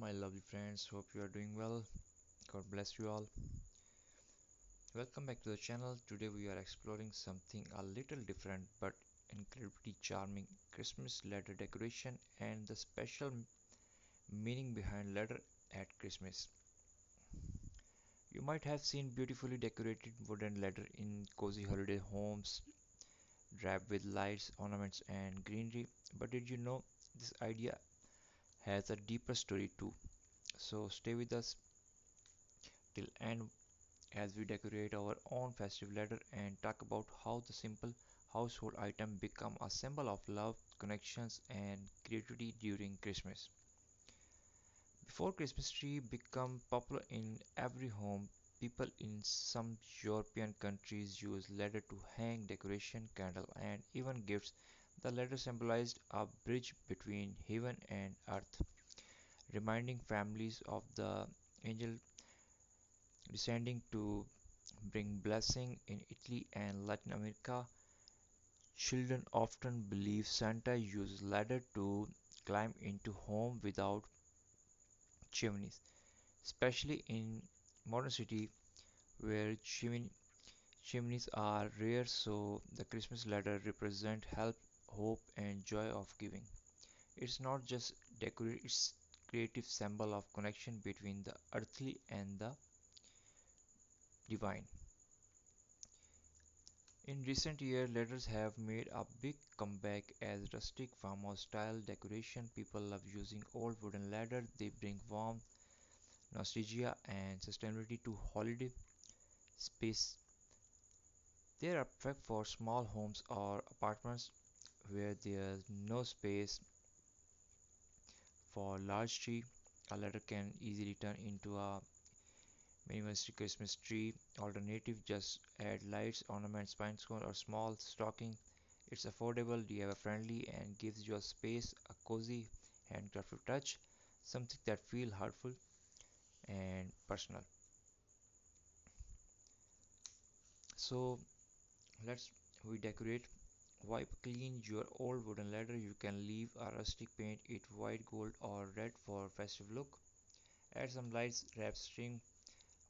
my lovely friends. Hope you are doing well. God bless you all. Welcome back to the channel. Today we are exploring something a little different but incredibly charming, Christmas ladder decoration and the special meaning behind ladder at Christmas. You might have seen beautifully decorated wooden ladder in cozy holiday homes draped with lights, ornaments and greenery. But did you know this idea has a deeper story too? So stay with us till end as we decorate our own festive ladder and talk about how the simple household item become a symbol of love, connections and creativity during Christmas. Before Christmas tree become popular in every home, people in some European countries use ladder to hang decoration, candle and even gifts. The ladder symbolized a bridge between heaven and earth, reminding families of the angel descending to bring blessing. In Italy and Latin America, children often believe Santa used ladder to climb into home without chimneys, especially in modern city where chimneys are rare. So the Christmas ladder represent help, hope and joy of giving. It's not just decorative, it's creative symbol of connection between the earthly and the divine. In recent years, ladders have made a big comeback as rustic farmhouse-style decoration. People love using old wooden ladders. They bring warmth, nostalgia, and sustainability to holiday space. They are perfect for small homes or apartments where there's no space for large tree. A ladder can easily turn into a minimalistic Christmas tree alternative. Just add lights, ornaments, pine cone, or small stocking. It's affordable, DIY friendly, and gives your space a cozy, handcrafted touch, something that feels heartful and personal. So let's we decorate. Wipe clean your old wooden ladder. You can leave a rustic paint it white, gold, or red for festive look. Add some lights, wrap string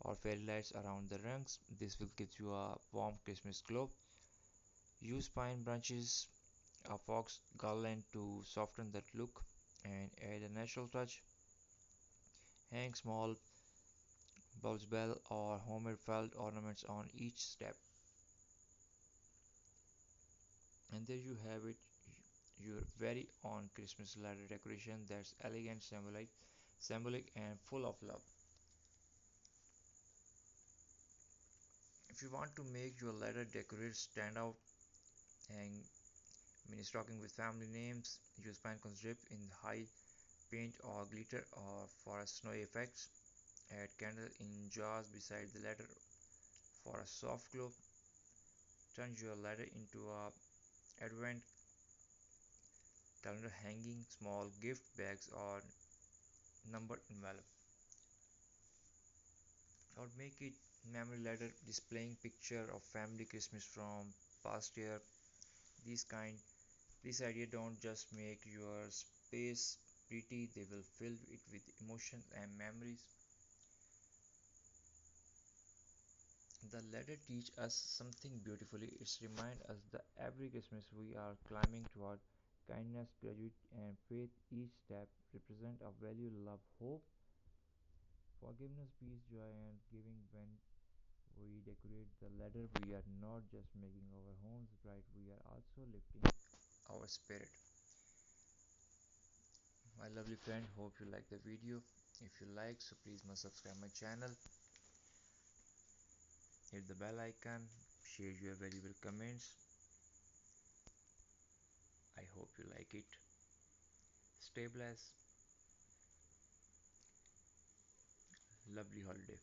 or fairy lights around the rungs. This will give you a warm Christmas glow. Use pine branches, a fox garland to soften that look and add a natural touch. Hang small bulbs, bell or homemade felt ornaments on each step. And there you have it, your very own Christmas ladder decoration that's elegant, symbolic and full of love. If you want to make your ladder decorate stand out, hang mini stocking with family names, use pine cones dipped in high paint or glitter or for a snowy effects. Add candle in jars beside the ladder for a soft glow. Turn your ladder into a advent calendar, hanging small gift bags or numbered envelope, or make it memory ladder displaying picture of family Christmas from past year. These kind this idea don't just make your space pretty, they will fill it with emotions and memories. The letter teach us something beautifully. It's remind us that every Christmas we are climbing toward kindness, gratitude, and faith. Each step represent a value, love, hope, forgiveness, peace, joy, and giving. When we decorate the ladder, we are not just making our homes bright; we are also lifting our spirit. My lovely friend, hope you like the video. If you like, so please must subscribe my channel, hit the bell icon, share your valuable comments. I hope you like it. Stay blessed. Lovely holiday.